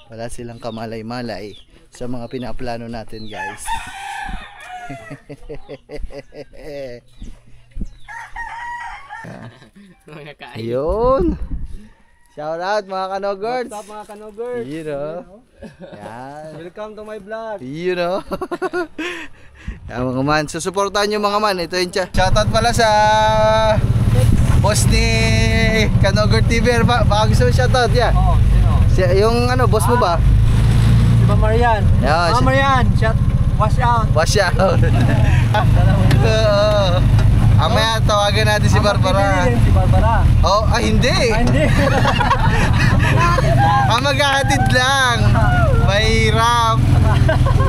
Wala silang kamalay-malay sa mga pinaplano natin, guys. Ayun. Shout out mga kanogers. What's up mga kanogers? You know. Yan. Welcome to my vlog. You know. Yan mga man. Susuportahan nyo mga man. Ito yung shout out pala sa boss ni Kanoger TV. Baka gusto mo shout out yan. Oo, sino? Yung ano, boss mo ba? Si Ma'am Marian. Yeah, Ma'am Marian, wash out. Wash out. Amaya tawagan natin si Barbara. Si Barbara. Oh, hindi. Hindi. Maghahatid lang.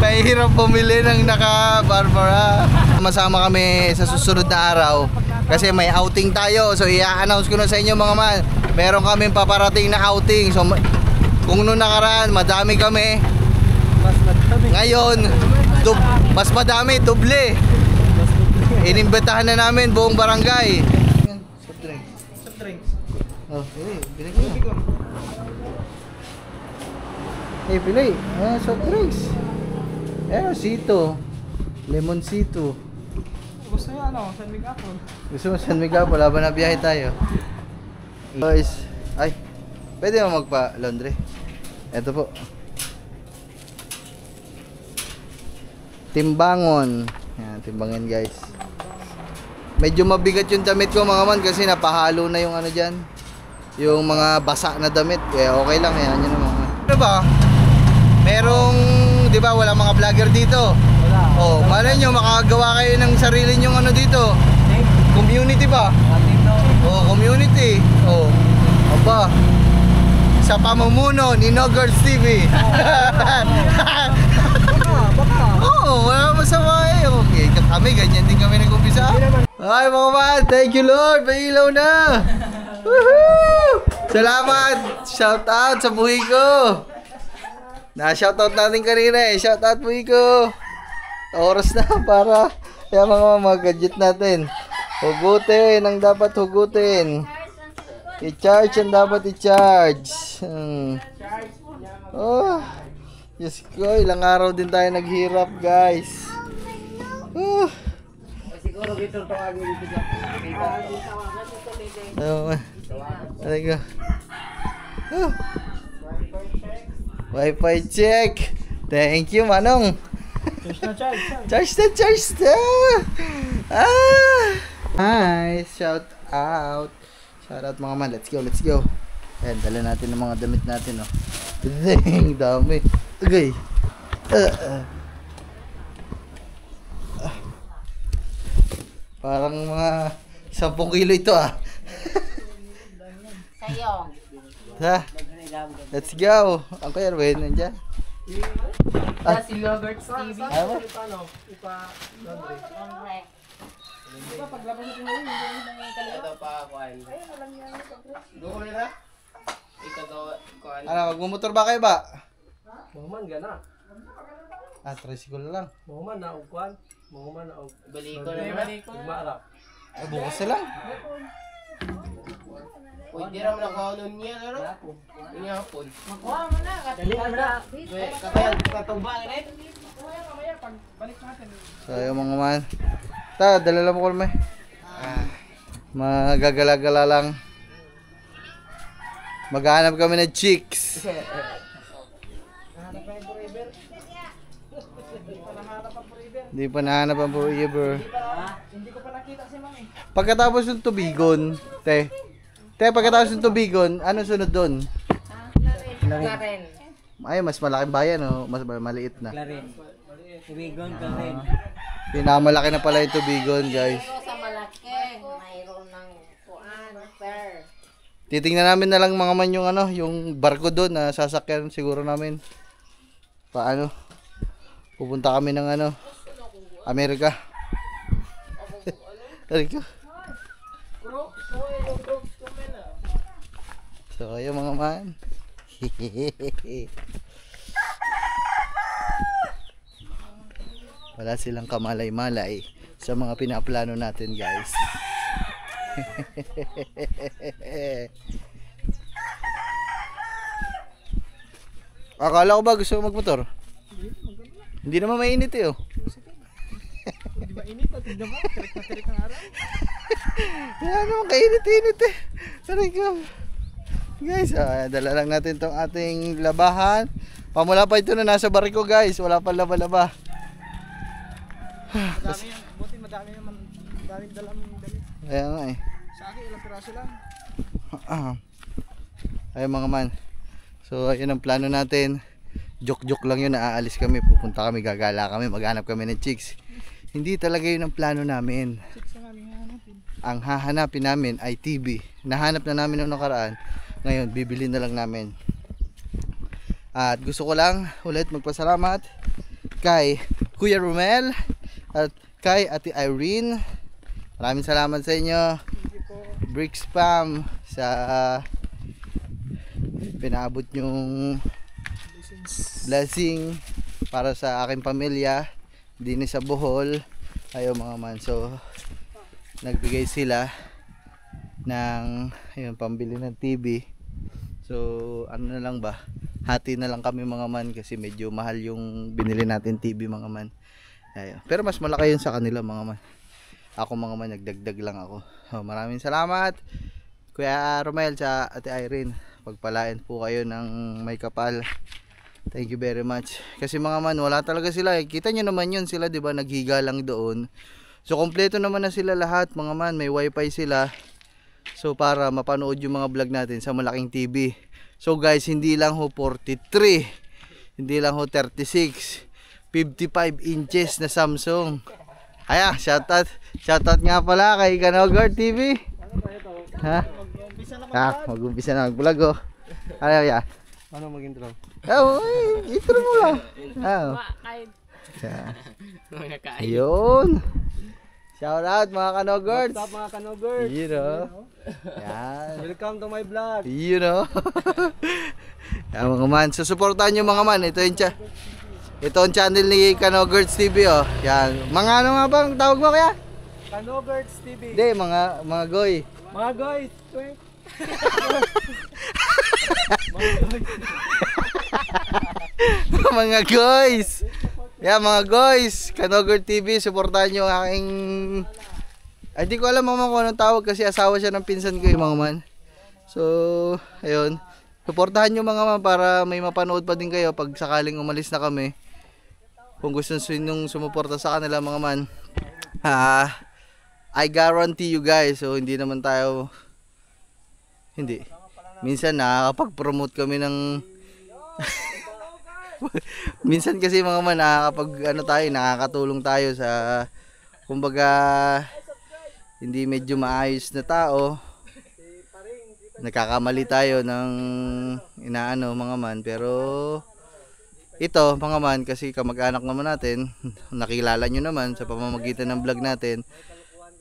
Mahirap bumili ng naka Barbara. Masama kami sa susunod na araw kasi may outing tayo. So i-announce ko na sa inyo mga man. Meron kaming paparating na outing. So kung noong nakaraan madami kami, Mas madami. ngayon mas madami, doble. Inimbitahan na namin buong barangay. Soft drinks. Soft drinks. Oh, binigay ko. Pili. Soft drinks. Sito. Lemon sito. Gusto niyo ano? San Miguel? Gusto mo San Miguel? Laban na biyahe tayo. Guys, ay, pwede mo magpa-laundry. Ito po. Timbangon. Yan, timbangin guys. Medyo mabigat yung damit ko mga man kasi napahalo na yung ano dyan. Yung mga basa na damit. Eh, okay lang yan. Yan naman. Ano ba? Merong, di ba, wala mga vlogger dito. Wala. Oh, malay nyo, makagawa kayo ng sarili nyong ano dito. Community ba? Oh, community. Oh, aba. Sa pamumuno ni No Girls TV. Baka. Oo, wala masama eh. Okay, kami, ganyan din kami nag-umpisa. Ay mga man, thank you Lord, may ilaw na. Woohoo! Salamat, shout out sa buhay ko. Na-shout out natin kanina eh, shout out buhay ko. Oras na para kaya mga gadget natin. Hugutin ang dapat hugutin. I-charge ang dapat i-charge. Oh, Diyos ko, ilang araw din tayo naghirap guys. Siguro dito tawagin dito. Aray ko. Wi-Fi check. Thank you Manong. Charge na. Hi, shout out. Shout out mga man. Let's go. Ayan, dala natin ng mga damit natin, oh. Dang, dami. Okay. Parang mga 10 kilo ito, ah. Sayong. Ha? Let's go. Ang Kuya Erwin, nandiyan. Si Robert TV. Ano? Hombre. Ito pa, kuhan. Doon na? Ito to, kuhan. Ano, magmumotor ba kayo ba? Mahuman gana. Tricycle lang. Mahuman na ugkuan. Mahuman na ug. Baliko na naman. Ugmaarap. Ay, bukas na lang. Pwede naman ang kaunon niya, ano? Ini hapon. Makuha mo na. Dali na. Kakaya, katumba ka rin? So, yung mga man. Dala lang mo ko naman. Magagala-gala lang. Maghanap kami ng chicks. Hindi pa nahanap ang forever. Pagkatapos ng tubigon, pagkatapos ng tubigon, ano sunod doon? Claren. Ay, mas malaking bayan, oh. Mas maliit na. Clarin. Tubigon Clarin. Pinamalaki na pala yung tubigon, guys. Pero sa malaki, mayroon ng kuan, per. Titingnan namin na lang mga man yung ano, yung barko doon na sasakyan siguro namin. Paano? Pupunta kami ng ano, Amerika. Amerika. So kayo mga man. Wala silang kamalay-malay sa mga pinaplano natin, guys. Akala ko ba gusto mo magmotor? Hindi naman mainit eh oh. Hindi ba init? Tignan mo, tirik na tirik ang araw. Kaya naman kainit-init eh. Saray ko. Guys, dala lang natin tong ating labahan. Pamula pa ito na nasa bariko guys. Wala pa laba-laba. Madami yan. Buti madami naman. Madaming dalang damit. Kaya nga eh. Sa akin, ilang piraso lang. Ayun mga man. So ayun ang plano natin. Joke-joke lang yun, aalis kami, pupunta kami, gagala kami, maghanap kami ng chicks. Hindi talaga yun ang plano namin. Chicks na nga hanapin. Ang hahanapin namin ay TV. Nahanap na namin noong nakaraan. Ngayon, bibili na lang namin. At gusto ko lang ulit magpasalamat kay Kuya Romel at kay Ate Irene. Maraming salamat sa inyo. Brick Spam sa pinaabot yung blessing para sa aking pamilya din sa Bohol. Ayaw mga man. So nagbigay sila ng ayun, pambili ng TV. So ano na lang ba, hati na lang kami mga man kasi medyo mahal yung binili natin TV mga man. Ayun. Pero mas malaki yun sa kanila mga man. Ako mga man nagdagdag lang ako. So, maraming salamat Kuya Romel sa Ate Irene. Pagpalain po kayo ng may kapal. Thank you very much. Kasi mga man, wala talaga sila. Kita nyo naman yun sila, di ba? Naghiga lang doon. So, kompleto naman na sila lahat, mga man. May wifi sila. So, para mapanood yung mga vlog natin sa malaking TV. So, guys, hindi lang ho 43. Hindi lang ho 36. 55 inches na Samsung. Aya, shoutout. Shoutout nga pala kay Kanogard TV. Ha? Mag-umpisa na mag-vlog, oh. Aya. Ano mag-intro? Oh, intro mo lang. Oh. Ayun. Shout out mga Kanogard. What's up mga Kanogard? You know. Yan. Welcome to my vlog. You know. Yan mga man. Susuportahan nyo mga man. Ito ang channel ni Kanogards TV, oh. Yan. Mga ano nga bang tawag mo kaya? Kanogards TV. Hindi, mga goy. Mga guys, Mga guys. Yeah, mga guys, Kanogard TV, suportahan nyo ang aking... Ay, di ko alam mga kung anong tawag kasi asawa siya ng pinsan ko yung mga man. So, ayun. Suportahan nyo mga man para may mapanood pa din kayo pag sakaling umalis na kami. Kung gusto nyo sumuporta sa kanila mga man. I guarantee you guys, so hindi naman tayo... Hindi. Minsan nakakapag-promote kami ng... Minsan kasi mga man nakakatulong tayo sa kumbaga hindi medyo maayos na tao. Nagkakamali tayo ng inaano mga man, pero ito mga man kasi kamag-anak naman natin, nakilala nyo naman sa pamamagitan ng vlog natin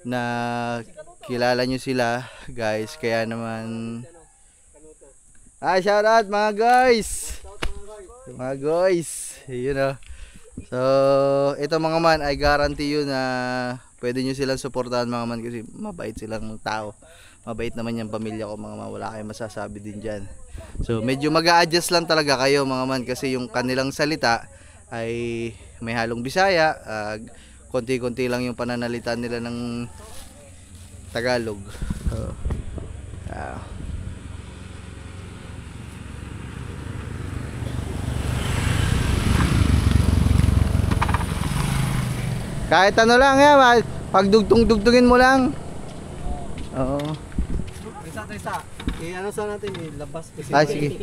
na kilala nyo sila guys, kaya naman shout out mga guys. Mga guys, you know. So, ito mga man, I guarantee you na pwede nyo silang suportahan mga man kasi mabait silang tao. Mabait naman yung pamilya ko mga man, wala kayong masasabi din dyan. So, medyo mag-a-adjust lang talaga kayo mga man kasi yung kanilang salita ay may halong Bisaya. Konti-konti lang yung pananalita nila ng Tagalog. So, kahit ano lang yan, pagdugtong-dugtungin mo lang. Oo. Isa. Ano sa natin labas kasi. Sige.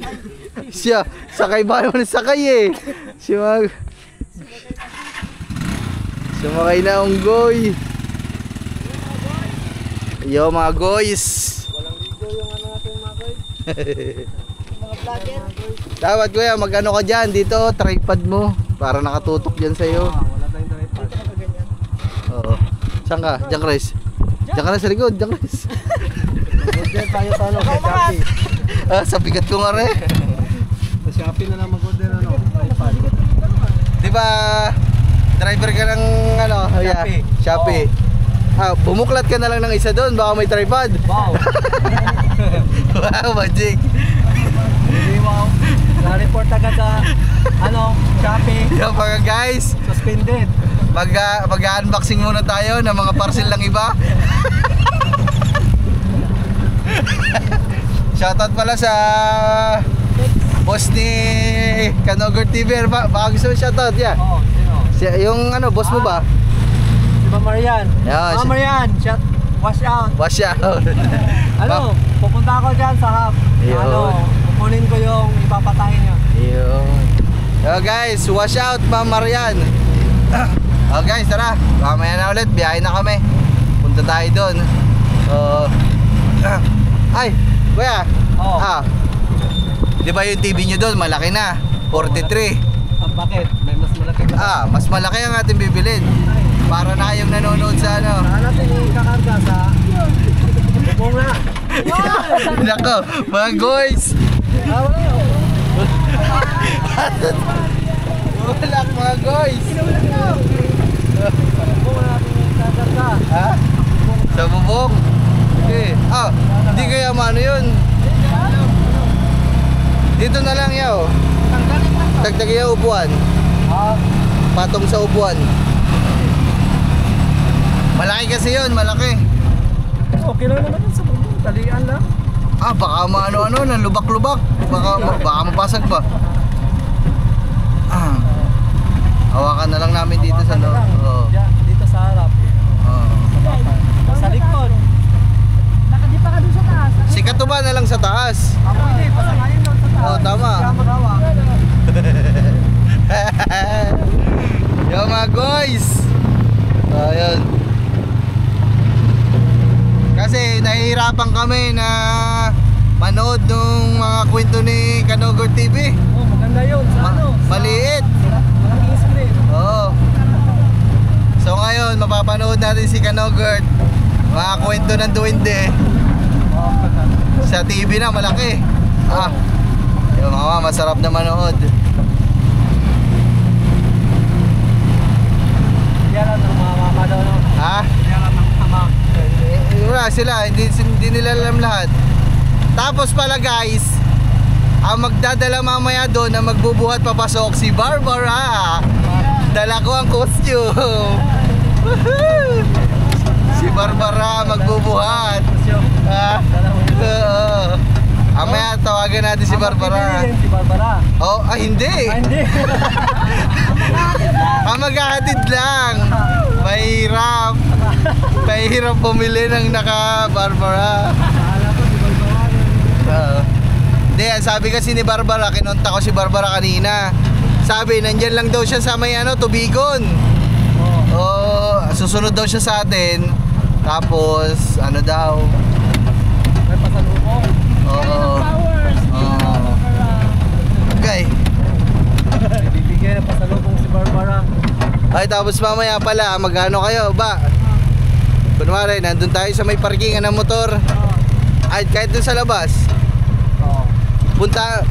Siya, sakay ba naman sakay eh. Sumakay na unggoy. Yo mga guys. Walang video yung ano natin mga guys. Mga vlogger. Dapat kuya, mag-ano ka dyan dito, tripod mo para nakatutok dyan sa'yo. Wala tayong tripod. Oo. Saan ka? Diyan ka Chris. Diyan ka na sa likod, diyan Chris. Mag-order tayo sa ano, sa Shopee. Sa bigat ko nga rin. Sa Shopee na lang mag-order ano, tripod. Di ba driver ka ng ano? Shopee. Bumuklat ka na lang ng isa doon, baka may tripod. Wow. Wow, magic. Wow. Na-report agad sa Ano? Shopping. Yung mga guys, Suspended. mag-unboxing muna tayo ng mga parcel ng iba. Shoutout pala sa boss ni Kanogor TV. Baka gusto mo shoutout, yeah. Oo, sino? Yung ano, boss mo ba? Si Ma'am Marian. Yeah, Ma'am Marian, wash out. Wash out. Ano, pupunta ako dyan sa hub. Yun. Ano, kukunin ko yung ipapatahin niya. Yun. Yo guys, wash out Ma'am Marian. Oh guys, tara. Mamaya na ulit, biyahe na kami. Punta tayo doon. So, ay, kuya. Oo. Di ba yung TV nyo doon, malaki na. 43. Bakit? May mas malaki ba? Mas malaki ang ating bibilin. Para na kayong nanonood sa ano. Saan natin ikakarga sa... Bubong na. Nako, mga guys. Wala mga guys. Bubong na natin ikakarga. Ha? Sa bubong? Okay. Hindi kaya maano yun. Dito na lang yaw. Tagtag yaw upuan. Patong sa upuan. Malaki kasi yun, malaki. Okay lang naman yun sa bubong. Talian lang. Baka maano-ano, nalubak-lubak. Baka mapasag pa. Hawakan na lang namin dito sa loob. Oo. Dito sa harap. Sa likod. Nakadipa ka dun sa taas. Si Katuba na lang sa taas. Ako hindi, pasakayin doon sa taas. Oo, tama. Kaya magawa. Yo mga guys. Ayun. Kasi nahihirapan kami na manood ng mga kwento ni Kanogor TV. Oh, maganda yun. Sa ano? Maliit. Malaking screen. Oo. So ngayon, mapapanood natin si Kanogor. Mga kwento ng duwende. Sa TV na, malaki. Yung mga masarap na manood. Kaya lang ng mga mama daw. No? Ha? Kaya lang ng mama. Wala sila, hindi nila alam lahat. Tapos pala guys, ang magdadala mamaya doon na magbubuhat papasok si Barbara. Dala ko ang costume. Woohoo! Si Barbara magbubuhat. Oo. Mamaya tawagan natin si Barbara. Si Barbara. Hindi. Hindi. Maghahatid lang. Mahirap. Mahirap bumili ng naka-Barbara. Alam ko si Barbara. Hindi, sabi kasi ni Barbara, kinontak ko si Barbara kanina. Sabi, nandyan lang daw siya sa may Tubigon. Susunod daw siya sa atin. Tapos, ano daw? May pasalubong. Okay. Bibigyan ng pasalubong si Barbara. Ay, tapos mamaya pala, magano kayo ba? Kunwari, nandun tayo sa may parkingan ng motor. Ay, kahit dun sa labas. Punta,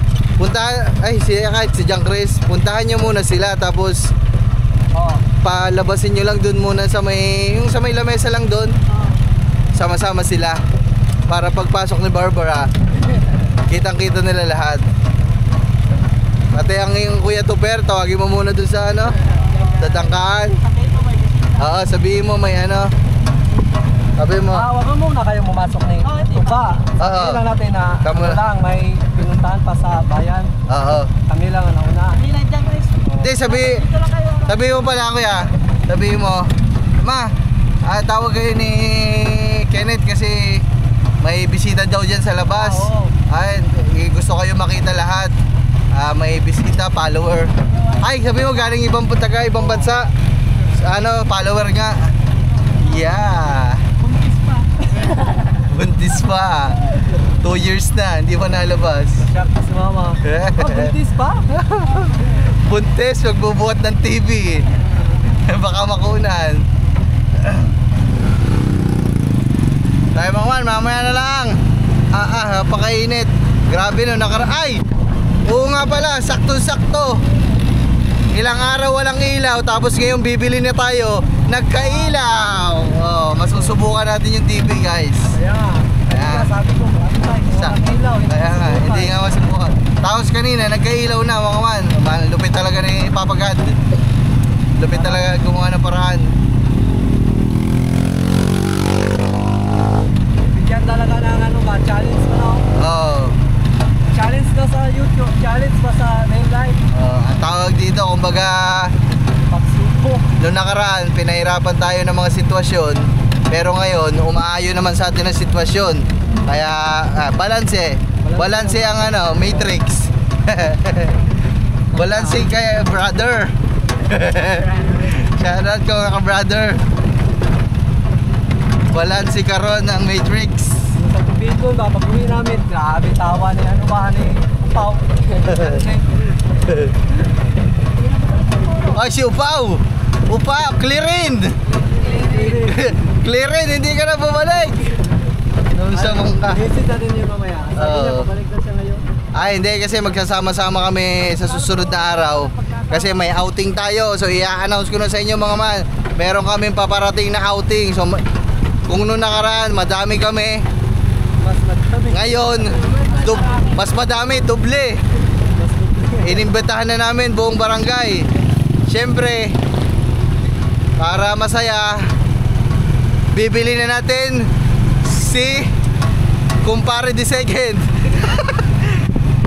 kahit si John Chris, puntahan nyo muna sila, tapos palabasin nyo lang dun muna sa may, yung sa may lamesa lang dun. Sama-sama sila. Para pagpasok ni Barbara, kitang-kita nila lahat. Pati ang yung Kuya Tuper, tawagin mo muna dun sa sa tangkaan. Sabihin mo may sabi mo. Wag mo muna kayong pumasok ni Tuba. Sabihin lang natin na may pinuntahan pa sa bayan. Kami lang ang nauna. Hindi, sabi mo pala kuya. Sabi mo, ma, tawag kayo ni Kenneth kasi may bisita daw dyan sa labas. Ay, gusto kayo makita lahat. May bisita, follower. Ay, sabi mo galing ibang taga, ibang bansa. Follower nga. Yeah. Buntis pa. 2 years na, hindi pa nalabas. Shock si mama. Buntis pa? Buntis, magbubuhat ng TV. Baka makunan. Tayo mga mamaya na lang. Napakainit. Grabe no, ay! Oo nga pala, sakto-sakto. Ilang araw walang ilaw, tapos ngayon bibili na tayo, nagkailaw. Masusubukan natin yung TV guys. Kaya sabi ko, walang ilaw. Kaya nga, hindi nga masubukan. Tapos kanina, nagkailaw na mga man. Lupit Papa God. Lupit talaga gumawa ng paraan. Bigyan talaga ng ano ba, challenge mo no? Oo. Challenge na sa YouTube, challenge pa sa main life. Ang tawag dito, kumbaga, Pagsuko. noong nakaraan, pinahirapan tayo ng mga sitwasyon. Pero ngayon, umaayo naman sa atin ang sitwasyon. Kaya, balanse. Balanse ang ano, matrix. Balanse kay brother. Shoutout ko mga brother. Balanse karon ang matrix. Sa tubig ko, pag-uwi namin, grabe tawa ni ano ba ni Pau. Ay, si Upaw! Upaw, clearin! Clearin, hindi ka na bumalik! Noon sa mga... Visit natin yun mamaya. Sabi niya, babalik na siya ngayon. Hindi kasi magsasama-sama kami sa susunod na araw. Kasi may outing tayo. So i-announce ko na sa inyo mga man. Meron kaming paparating na outing. So kung noon nakaraan, madami kami. Mas madami. Ngayon, mas madami, doble. Inimbitahan na namin buong barangay. Siyempre, para masaya, bibili na natin si Kumpare the Second.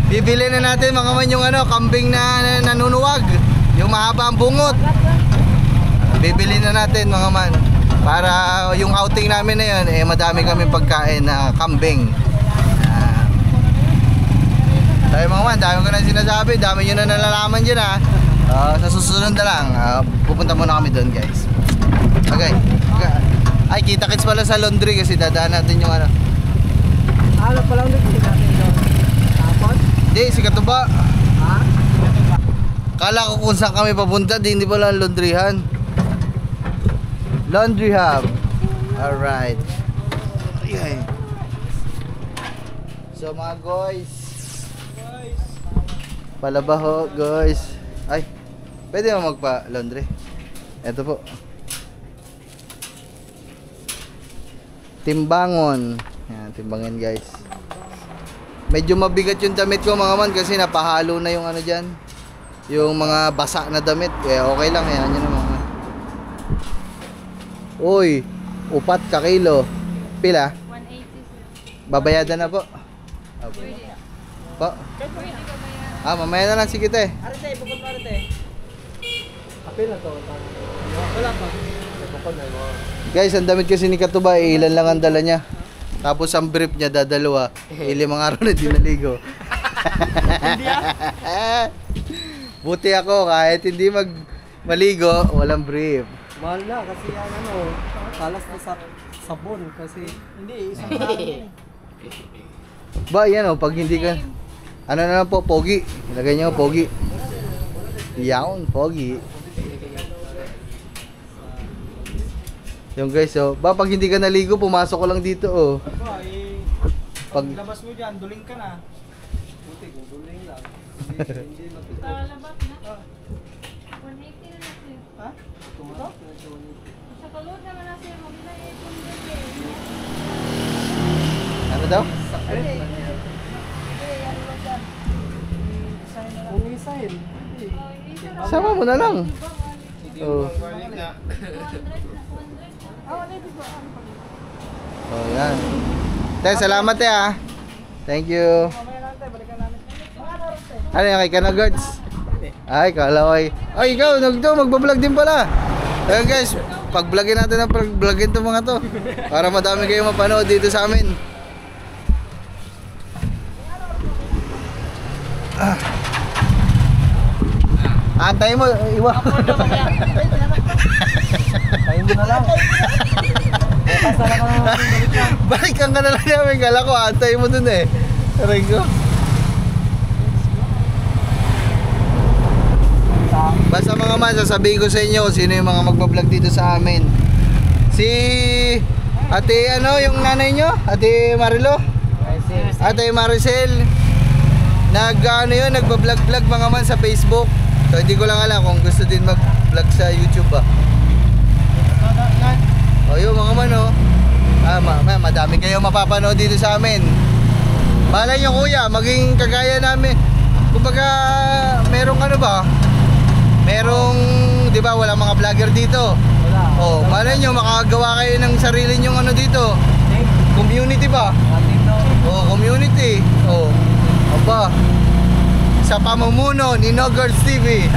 Bibili na natin mga man yung ano, kambing na nanunuwag, yung mahaba ang bungot. Bibili na natin mga man para yung outing namin na yun, madami kami pagkain na kambing. Tayo mga man, dami ko na sinasabi, dami nyo na nalalaman dyan ha. Sa susunod na lang, pupunta muna kami doon guys. Okay. Ay, kita-kits pala sa laundry kasi dadaan natin yung ano. Ano pa lang natin doon? Tapos? Hindi, si Katuba. Ha? Kala ko kung saan kami papunta, hindi pala laundryhan. Laundry hub. Alright. Okay. So mga guys, palabaho guys. Ay, pwede mo magpa-laundry. Ito po. Timbangon. Yan, timbangin guys. Medyo mabigat yung damit ko mga man kasi napahalo na yung ano dyan, yung mga basa na damit. Kaya okay lang, yan yun naman. Uy, upat ka kilo. Pila? 180 Babayadan na po. Po? Mamaya na lang, sige te. Arite, pupunta arite. Apil na to. Wala pa. Guys, ang damit kasi ni Katuba, ilan lang ang dala niya. Tapos ang brief niya dadalawa. 5 araw na di naligo. Buti ako kahit hindi maligo, walang brief. Mahal na kasi yan ano, talas na sa sabon kasi hindi isang araw. Ba, yan o, pag hindi ka... Ano na lang po, pogi. Ilagay niyo pogi. Yawn, pogi. Yung guys, oh. Ba, pag hindi ka naligo, pumasok ko lang dito, oh. Pag labas mo dyan, duling ka na. Buti kung duling lang. Hindi Lalabas na. 180 na natin. Ha? Tumatak na siya 180. Sa kalod naman natin, magbilay itong Ano daw? Kung isahin. Sama mo na lang. Oh. Oh, yan. Tay, salamat eh ah. Thank you. Ano yung kay Kanagods? Ay, kala ko ay. Ay, ikaw, magbablog din pala. Ayun guys, pag-vlogin natin ang pag-vlogin itong mga to. Para madami kayo mapanood dito sa amin. Antay mo, iwa. Tayo mo na lang. Balikan ka na lang namin, kala ko antay mo dun eh. Aray ko. Basta mga man, sasabihin ko sa inyo sino yung mga magbablog dito sa amin. Si Ate ano, yung nanay nyo? Ate Marilo? Ate Maricel. Nagbablog-vlog mga man sa Facebook. So hindi ko lang alam kung gusto din mag-vlog sa YouTube ba. O yun mga man oh. Madami kayo mapapanood dito sa amin. Malay nyo kuya, maging kagaya namin. Kumbaga merong ano ba, merong, di ba, walang mga vlogger dito. Wala. Oh, malay nyo, makagawa kayo ng sarili nyong ano dito. Community ba? Oh, community. Oh, aba. Sa pamumuno ni No Girls TV.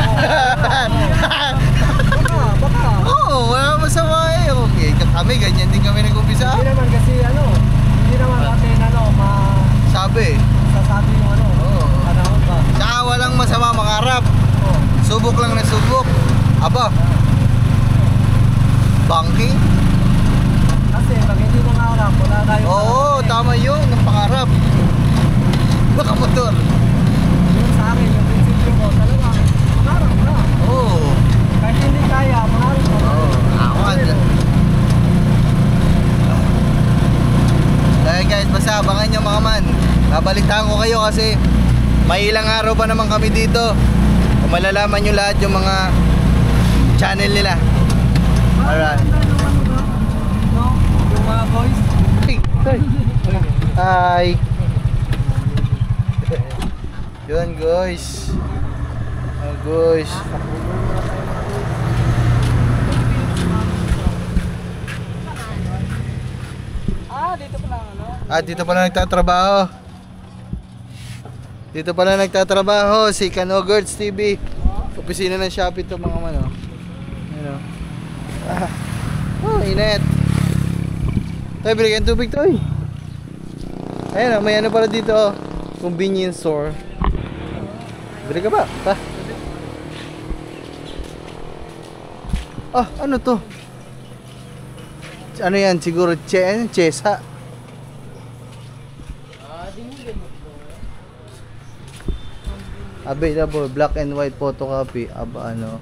Baka. Oo, wala masama eh. Okay, kami ganyan din kami nag-umpisa. Hindi naman kasi hindi naman natin Sabi. sasabi yung panahon ba. Saka walang masama mangarap. Oo. Subok lang na subok. Aba. Banking? Kasi pag hindi mo nangarap, wala tayong Oo, tama yun. Ang pangarap. Nakamotor. Yung sa akin, yung prinsipyo ko, talaga, mangarap na. Oo. Kahit hindi kaya, mangarap na. Oo. Awad. Dahil guys, basta abangan nyo mga man. Babalitaan ko kayo kasi may ilang araw pa naman kami dito. Kung malalaman nyo lahat yung mga channel nila. Alright. No? Yung mga boys. Hi. Yun guys. Oh guys. Dito pala nagtatrabaho. Dito pala nagtatrabaho si No Girls TV. Opisina ng Shopee to mga mano. Ayun. Oh, init. Toy, bigyan tubig toy. Ayun, may ano pala dito, oh. Convenience store. Bili ka ba? Ta. Ano to? Ano yan? Siguro chesa. Available black and white photocopy. Ano?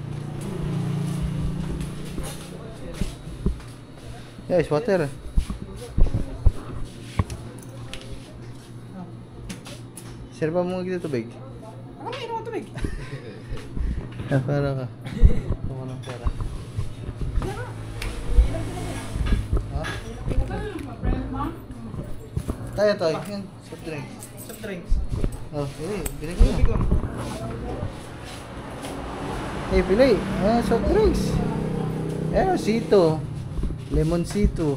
Yes, water. Sir ba mo dito tubig? Ako na inom tubig. Para ka. Kuha ng pera. Ha? Tayo to, yan, soft drinks. Soft drinks. Oh, pili ko na. Pili. Soft drinks. Sito. Lemon sito.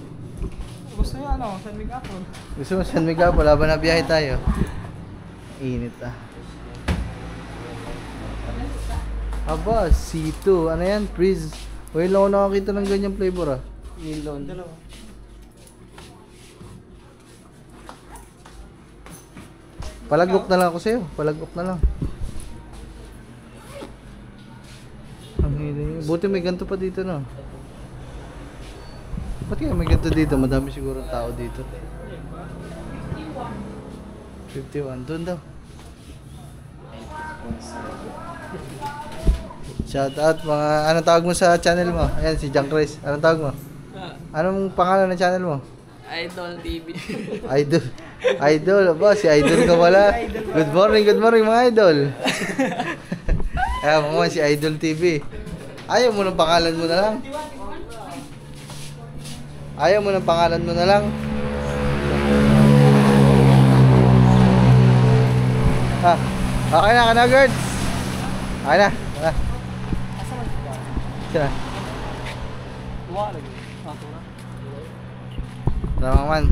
Gusto nyo San Miguel? Gusto mo San Miguel? Wala ba na biyahe tayo? Init Aba, sito. Ano yan? Freeze. Well, lang ako nakakita ng ganyang flavor Milon. Dalawa. Palagok na lang ako sa'yo. Palagok na lang. Ang hiling. Buti may ganito pa dito, no? Ba't kaya may ganito dito? Madami siguro tao dito. 51. Doon daw. Shout out mga... Anong tawag mo sa channel mo? Ayan, si John Chris. Anong tawag mo? Anong pangalan ng channel mo? Idol TV. Idol. Idol. Aba, si Idol ka pala. Good morning mga idol. Ayan, mga si Idol TV. Ayaw mo ng pangalan mo na lang. Ayaw mo ng pangalan mo na lang. Okay na, Kanagirds. Okay na. Sila. Tuwa lagi. Tama man.